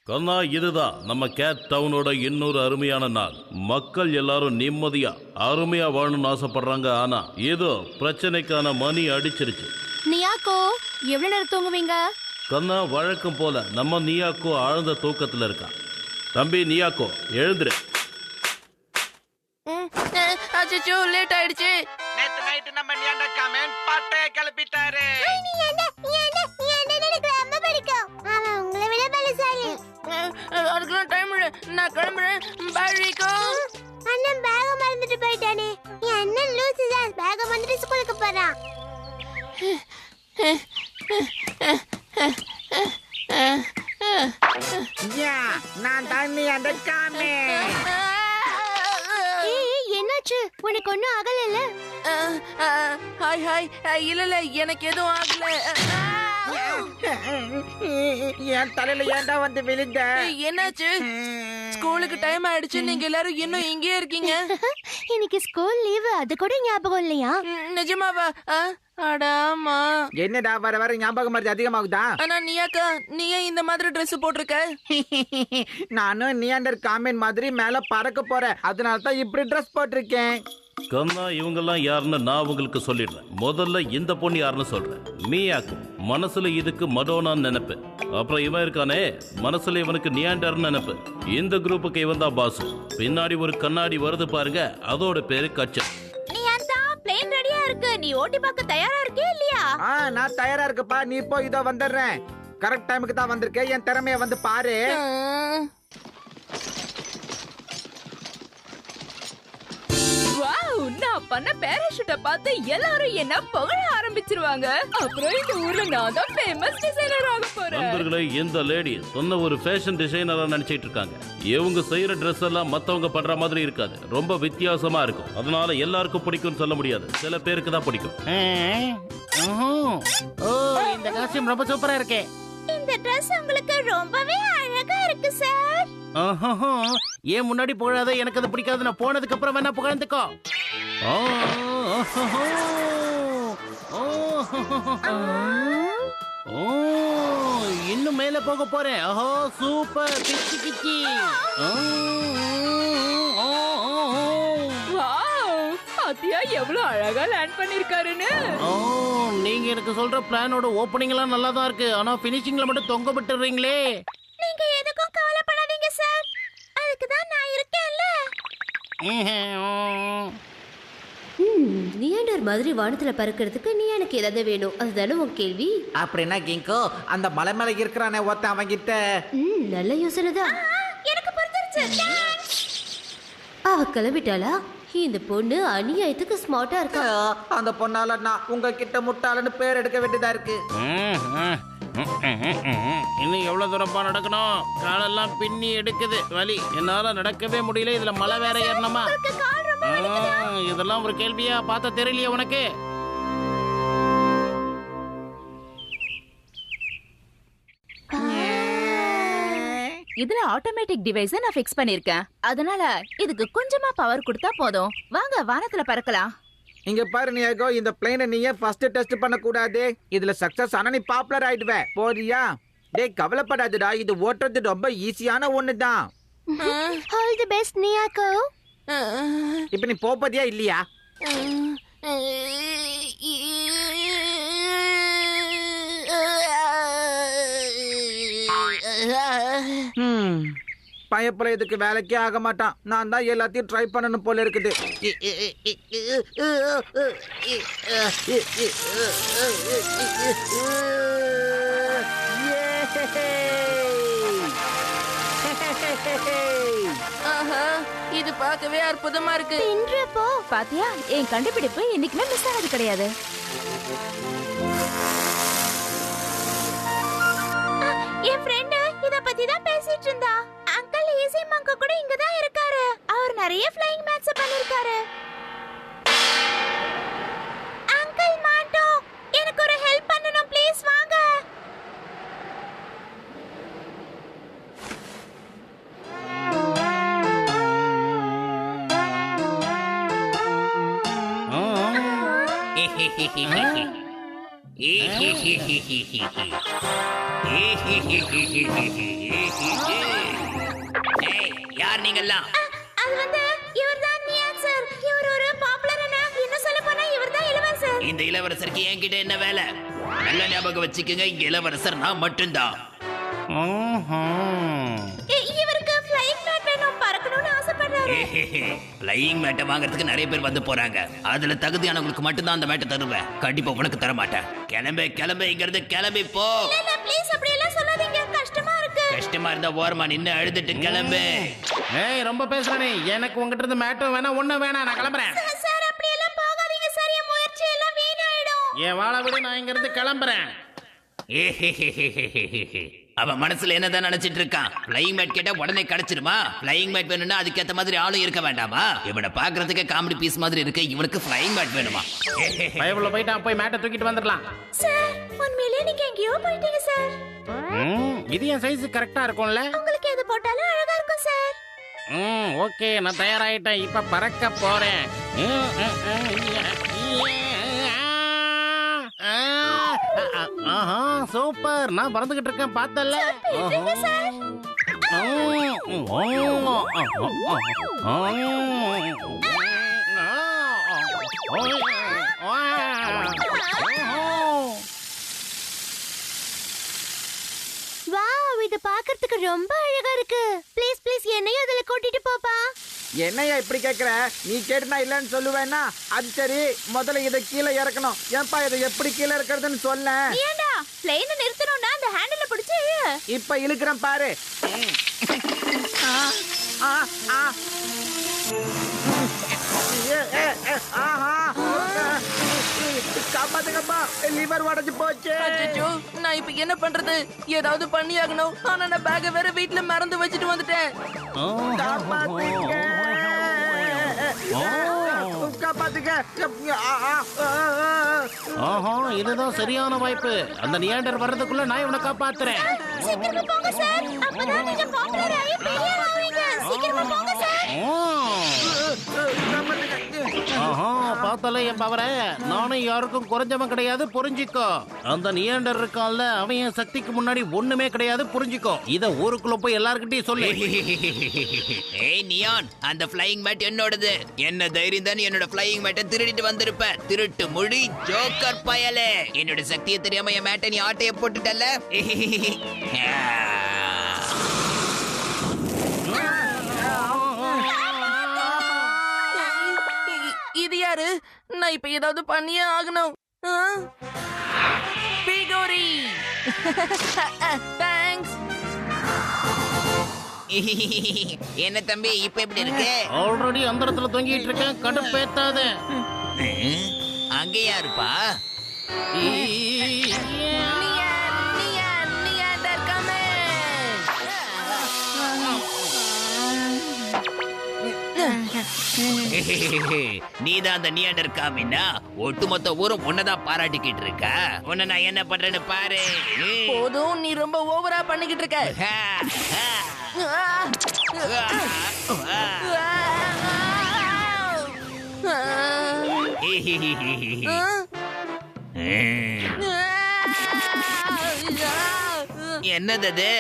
கண்ணா, இதுதான் நம்ம கேட் டவுனோட இன்னொரு அருமையான நாள். மக்கள் எல்லாரும் நிம்மதியா அருமையா வாழணும்னு ஆசைப்படுறாங்க. ஆனா ஏதோ பிரச்சனைக்கான மணி அடிச்சிருச்சு. நியாக்கோ, எவ்வளவு நேரம் தூங்குவீங்க? கண்ணா, வழக்கம் போல நம்ம நியாக்கோ ஆழ்ந்த தூக்கத்துல இருக்கான். தம்பி நியாக்கோ, எழுந்துரு. அச்சோ, லேட் ஆயிடுச்சு. நேத்து நைட் நம்ம நியாண்ட காமென் பாட்டைய கிளப்பிட்டாரு. அதுக்கெல்லாம் டைம் இல்ல, நான் கிளம்புறேன். பாய் ரிகோ. அண்ணன் பேக மறந்துட்டு போயிட்டானே. என் அண்ணன் லூசு தான், பேக மறந்துட்டு ஸ்கூலுக்கு போறான். நான் தான் நியாண்ட காமென். என்னாச்சு? உனக்கு ஒன்னும் ஆகல? Hi hi. இல்ல எனக்கு எதுவும் ஆகல. என் தலையில ஏன்டா வந்து விழுந்த? என்னாச்சு? ஸ்கூலுக்கு டைம் ஆயிடுச்சு, நீங்க எல்லாரும் இன்னும் இங்கேயே இருக்கீங்க. இன்னைக்கு ஸ்கூல் லீவு, அது கூட ஞாபகம் இல்லையா? நிஜமாவா? அடாமா. என்னடா வர வர ஞாபகம் மாதிரி அதிகமாகுதா? ஆனா நீயாக்கா, நீ ஏன் இந்த மாதிரி ட்ரெஸ் போட்டிருக்க? நானும் நியாண்டர் காமென் மாதிரி மேல பறக்க போறேன், அதனால தான் இப்படி ட்ரெஸ் போட்டிருக்கேன். கண்ணா, இவங்கெல்லாம் யாருன்னு நான் உங்களுக்கு சொல்லிடுறேன். முதல்ல இந்த பொண்ணு யாருன்னு சொல்றேன். மியாக்கோ. மனசுல இதுக்கு மடோனான்னு நினைப்பு. அப்புறம் இவன் இருக்கானே, மனசுல இவனுக்கு நியாண்டர்னு நினைப்பு. இந்த குரூப்புக்கு இவன் தான் பாசு. பின்னாடி ஒரு கண்ணாடி வருது பாருங்க, அதோட பேரு கச்சன். நீ அந்த பிளேன் ரெடியா இருக்கு. நீ ஓட்டி பார்க்க தயாரா இருக்கே இல்லையா? நான் தயாரா இருக்குப்பா. நீ போய் இதோ வந்துடுறேன். கரெக்ட் டைமுக்கு தான் வந்திருக்கேன். என் திறமைய வந்து பாரு. வாவ், நான் பண்ண பேராஷூட்ட பார்த்து எல்லாரும் என்ன புகழ ஆரம்பிச்சிருவாங்க. அப்புறம் இந்த ஊர்ல நான் தான் ஃபேமஸ் டிசைனர் ஆக போறேன். நண்பர்களே, இந்த லேடி சொன்ன ஒரு ஃபேஷன் டிசைனரா நினைச்சிட்டு இருக்காங்க. இவங்க செய்யற ட்ரெஸ் எல்லாம் மத்தவங்க பண்ற மாதிரி இருக்காது, ரொம்ப வித்தியாசமா இருக்கும். அதனால எல்லாருக்கும் பிடிக்கும்னு சொல்ல முடியாது, சில பேருக்கு தான் பிடிக்கும். இந்த காஸ்டியூம் ரொம்ப சூப்பரா இருக்கே. இந்த Dress உங்களுக்கு ரொம்பவே அழகா இருக்கு சார். ஏன் முன்னாடி போகாத? எனக்கு அது பிடிக்காது. நான் போனதுக்கு அப்புறம் வேணா புகழ்ந்துக்கோ. இன்னும் மேல போக போறேன். ஓஹோ, சூப்பர். கிச்சி கிச்சி. வாவ், பாத்தியா எவ்வளவு அழகா லேண்ட் பண்ணிருக்காருன்னு. நீங்க எனக்கு சொல்ற பிளானோட ஓபனிங் எல்லாம் நல்லா தான் இருக்கு, ஆனா பினிஷிங்ல மட்டும் தொங்க விட்டுறீங்களே. நீங்க எதுக்கும் கவலைப்படாதீங்க சார், அதுக்கு தான் நான் இருக்கேன்ல. நியாண்டர் மாதிரி வானத்துல பறக்கிறதுக்கு நீ எனக்கு ஏதாவது வேணும், அதுதானே உன் கேள்வி? அப்படின்னா கிங்கோ, அந்த மலை மேல இருக்கிறானே ஒருத்தன், அவங்கிட்ட. நல்ல யோசனை தான். எனக்கு புரிஞ்சிருச்சு. அவ கிளம்பிட்டாளா? இந்த பொண்ணு அநியாயத்துக்கு ஸ்மார்ட்டா இருக்கா. அந்த பொண்ணால நான் உங்ககிட்ட முட்டாளன்னு பேர் எடுக்க வேண்டியதா இருக்கு. இன்னும் எவ்வளவு தூரப்பா நடக்கணும்? காலெல்லாம் பின்னி எடுக்குது, வலி. என்னால நடக்கவே முடியல, இதுல மலை வேற ஏறணுமா? இதெல்லாம் ஒரு கேள்வியா? பார்த்தா தெரியலையே உனக்கு? இதுல ஆட்டோமேட்டிக் டிவைஸை நான் ஃபிக்ஸ் பண்ணிருக்கேன். அதனால இதுக்கு கொஞ்சமா பவர் கொடுத்தா போதும். வாங்க வானத்துல பறக்கலாம். இங்க பாரு நியாகோ, இந்த பிளேனை நீயே ஃபர்ஸ்ட் டெஸ்ட் பண்ண கூடாது. இதுல சக்சஸ் ஆனா நீ பாப்புலர் ஆயிடுவே, போறியா? டேய், கவலைப்படாதடா, இது ஓட்டுறது ரொம்ப ஈஸியான ஒண்ணுதான். ஆல் தி பெஸ்ட் நியாக்கோ. இப்ப நீ போப்பதியா இல்லையா? பயப்பட இதுக்கு வேலைக்கே ஆக மாட்டான். நான் தான் எல்லாத்தையும் ட்ரை பண்ணணும் போல இருக்குது. இது பார்க்கவே அற்புதமா இருக்கு. இன்றப்போ பாத்தியா, என் கண்டுபிடிப்பு இன்னைக்குமே மிஸ் ஆனது கிடையாது. என் ஃப்ரெண்ட் இத பத்தி தான் பேசிட்டு இருந்தா. அங்கிள் ஈஸி மங்க கூட இங்க தான் இருக்காரு. அவர் நிறைய ஃளைங் மேட்ச் பண்ணிருக்காரு. அங்கிள் மாட்டோ, எனக்கு ஒரு ஹெல்ப் பண்ணனும், ப்ளீஸ் வாங்க. ஏய், யார் நீங்கெல்லாம்? அது வந்து இவர்தான் நியான் சார். இவர் ஒரு பாப்புலரான, இன்னும் சொல்ல போனா இவர்தான் இளவரசர். இந்த இளவரசருக்கு என்கிட்ட என்ன வேலை? நல்ல ஞாபகம் வச்சுக்கோங்க, இங்க இளவரசர் நான் மட்டும்தான். இவருக்கு ஃப்ளைங் மேட் வேணும், பறக்கணும்னு ஆசைப்படுறாரு. பிளையிங் மேட்டை வாங்குறதுக்கு நிறைய பேர் வந்து போறாங்க. அதுல தகுதியானவங்களுக்கு மட்டும்தான் அந்த மேட்டை தருவேன். கண்டிப்பா உனக்கு தர மாட்டேன். கிளம்புங்கிறது கிளம்பி போ. இல்ல ப்ளீஸ் அப்படி எல்லாம் சொல்லாதீங்க, கஷ்டமா இருக்கு. கஷ்டமா இருந்தா ஓரமா நின்னு அழுதுட்டு கிளம்பு. ஏய் ரொம்ப பேசுறனே, எனக்கு உங்ககிட்ட இருந்து மேட்டும் வேணாம் ஒண்ணும் வேணாம், நான் கிளம்புறேன். சார் அப்படி எல்லாம் போகாதீங்க சார், என் முயற்சி எல்லாம் வீணாயிடும். என் வாழ விட நான் இங்க இருந்து கிளம்புறேன். அவன் மனசுல என்னதான் நினைச்சிட்டு இருக்கான்? பிளையிங் மேட் கேட்டா உடனே கிடைச்சிருமா? பிளையிங் மேட் வேணும்னா அதுக்கேத்த மாதிரி ஆளும் இருக்க வேண்டாமா? இவனை பாக்குறதுக்கு காமெடி பீஸ் மாதிரி இருக்கு, இவனுக்கு பிளையிங் மேட் வேணுமா? பயவுல போயிட்டா போய் மேட்டை தூக்கிட்டு வந்துடலாம். சார் உண்மையிலேயே நீங்க எங்கேயோ போயிட்டீங்க சார். இது என் சைஸ் கரெக்டா இருக்கும்ல? உங்களுக்கு எது போட்டாலும் அழகா இருக்கும் சார். ஓகே, நான் தயாராயிட்டேன். இப்ப பறக்க போறேன். ஆஹா சூப்பர், நான் பறந்துகிட்டு இருக்கேன், பார்த்தல. வாவ், இது பார்க்கிறதுக்கு ரொம்ப அழகா இருக்கு. ப்ளீஸ் ப்ளீஸ் என்னையும் அதுல கூட்டிட்டு போப்பா. என்னையா இப்படி கேக்குற? நீ கேட்டுனா இல்லன்னு சொல்லுவேன்னா? அது சரி, முதல்ல இதை கீழே இறக்கணும். ஏன்பா இதை எப்படி கீழே இருக்கிறதுன்னு சொல்ல. ஏண்டா பிளேனை நிறுத்தணும்னா அந்த ஹேண்டில பிடிச்சு இழு. இப்ப இழுக்கிறேன் பாரு. ஆ, ஆ. ஆஹா, காப்பாத்துங்கப்பா, லிவர் உடைஞ்சு போச்சு. அச்சச்சோ, நான் இப்ப என்ன பண்றது? ஏதாவது பண்ணி ஆகணும். ஆனா நான் பேக வேற வீட்ல மறந்து வச்சுட்டு வந்துட்டேன். காப்பாத்துங்க, காப்பாத்துங்க. ஆஹா, இதுதான் சரியான வாய்ப்பு. அந்த நியாண்டர் வர்றதுக்குள்ள நான் இவனை காப்பாத்துறேன். சீக்கிரமா போங்க சார், அப்பதான் நீங்க பாப்புலர் ஆகி பெரிய ஆவீங்க. சீக்கிரமா போங்க சார். ஆஹா, பார்த்தாலே என் பவரை. நானும் யாருக்கும் குறைஞ்சவன் கிடையாது, புரிஞ்சுக்கோ. அந்த நியாண்டர் இருக்கான்ல, அவன் என் சக்திக்கு முன்னாடி ஒண்ணுமே கிடையாது, புரிஞ்சுக்கோ. இத ஊருக்குள்ள போய் எல்லார்கிட்டயும் சொல்லு. ஏய் நியான், அந்த ஃப்ளையிங் மேட் என்னோடது. என்ன தைரியம் தான் என்னோட ஃப்ளையிங் மேட்டை திருடிட்டு வந்திருப்ப? திருட்டு மொழி ஜோக்கர் பயலே. என்னோட சக்தியை தெரியாம என் மேட்டை நீ ஆட்டைய போட்டுட்டல. இது யாரு? நான் இப்ப ஏதாவது பண்ணியே ஆகணும். பிகோரி தேங்க்ஸ். என்ன தம்பி இப்ப எப்படி இருக்கு? ஆல்ரெடி அந்த இடத்துல தொங்கிட்டு இருக்கேன், கடுப்பேத்தாத. அங்க யாருப்பா? நீதான் அந்த நியாண்டர் காமினா? ஒட்டுமொத்த ஊரும் உன்னதான் பாராட்டிக்கிட்டு இருக்க. உன்னை நான் என்ன பண்றேன்னு பாரு. போதும், நீ ரொம்ப ஓவரா பண்ணிக்கிட்டு இருக்க. என்னது?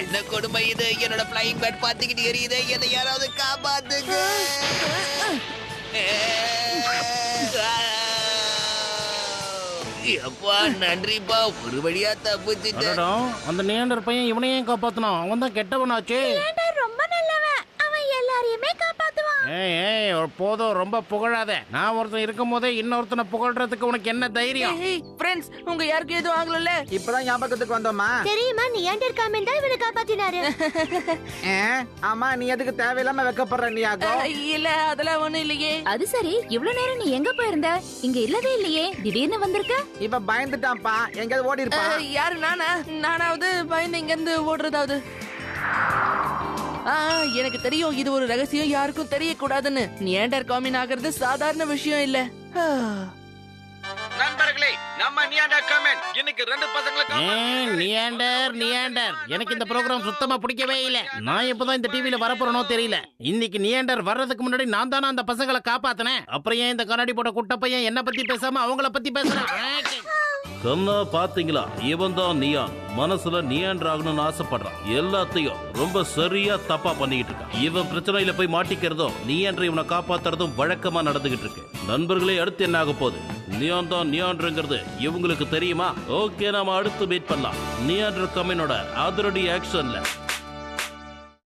என்ன கொடுமை இது? என்னோட ஃப்ளையிங் பேட் பாத்துக்கிட்டு எரியுது. என்னை யாராவது காப்பாத்துங்க. அப்பா நன்றிப்பா, ஒரு வழியா தப்பிச்சுட்டேன். அடடா, அந்த நியாண்டர் பையன் இவனையும் காப்பாத்தணும். அவன் தான் கெட்டவனாச்சு. ஏண்டா ரொம்ப நல்லவன், அவன் எல்லாரையுமே காப்பாத்துவான். ஏய் போதும், ரொம்ப புகழாத. நான் ஒருத்தன் இருக்கும் போதே இன்னொருத்தனை புகழ்றதுக்கு உனக்கு என்ன தைரியம்? ஃப்ரெண்ட்ஸ், உங்க யாருக்கும் எதுவும் ஆகல? இப்பதான் ஞாபகத்துக்கு வந்தோமா? தெரியுமா, நியாண்டர் காமெண்ட் தான் இவனை காப்பாத்தினாரு. ஆமா, நீ எதுக்கு தேவையில்லாம வெக்கப்படுற நீயாகோ? இல்ல, அதெல்லாம் ஒண்ணும் இல்லையே. அது சரி, இவ்வளவு நேரம் நீ எங்க போயிருந்த? இங்க இல்லவே இல்லையே, திடீர்னு வந்திருக்க. இப்ப பயந்துட்டான்ப்பா, எங்கேயாவது ஓடி இருப்பான். யாரு? நானாவது பயந்து இங்க இருந்து ஓடுறதாவது? எனக்கு தெரியும், இது ஒரு ரகசியம், யாருக்கும் தெரியக்கூடாதுன்னு. நியாண்டர் காமின் ஆகிறது சாதாரண விஷயம் இல்ல. நண்பர்களே, நம்ம நியாண்டர் காமெண்ட் இன்னைக்கு 2 பசங்களுக்கு நியாண்டர், எனக்கு இந்த ப்ரோக்ராம் சுத்தமா பிடிக்கவே இல்ல. நான் எப்பதான் இந்த டிவில வரப்போறனோ தெரியல. இன்னைக்கு நியாண்டர் வர்றதுக்கு முன்னாடி நான் தானே அந்த பசங்களை காப்பாத்தினேன். அப்புறம் ஏன் இந்த கண்ணாடி போட்ட குட்ட பையன் என்ன பத்தி பேசாம அவங்கள பத்தி பேசுறேன்? கண்ணா பாத்தீங்களா, இவன் தான் நியான். மனசுல நியாண்டர் ஆகணும்னு ஆசைப்படுறான். எல்லாத்தையும் ரொம்ப சரியா தப்பா பண்ணிக்கிட்டு இருக்கான். இவன் பிரச்சனையில போய் மாட்டிக்கிறதும் நியாண்டர் இவனை காப்பாத்துறதும் வழக்கமா நடந்துகிட்டு இருக்கு. நண்பர்களே, அடுத்து என்ன ஆக போகுது? நியான் தான் நியாண்டருங்கிறது இவங்களுக்கு தெரியுமா? ஓகே, நாம அடுத்து மீட் பண்ணலாம். நியாண்டர் கமினோட அதிரடி ஆக்ஷன்ல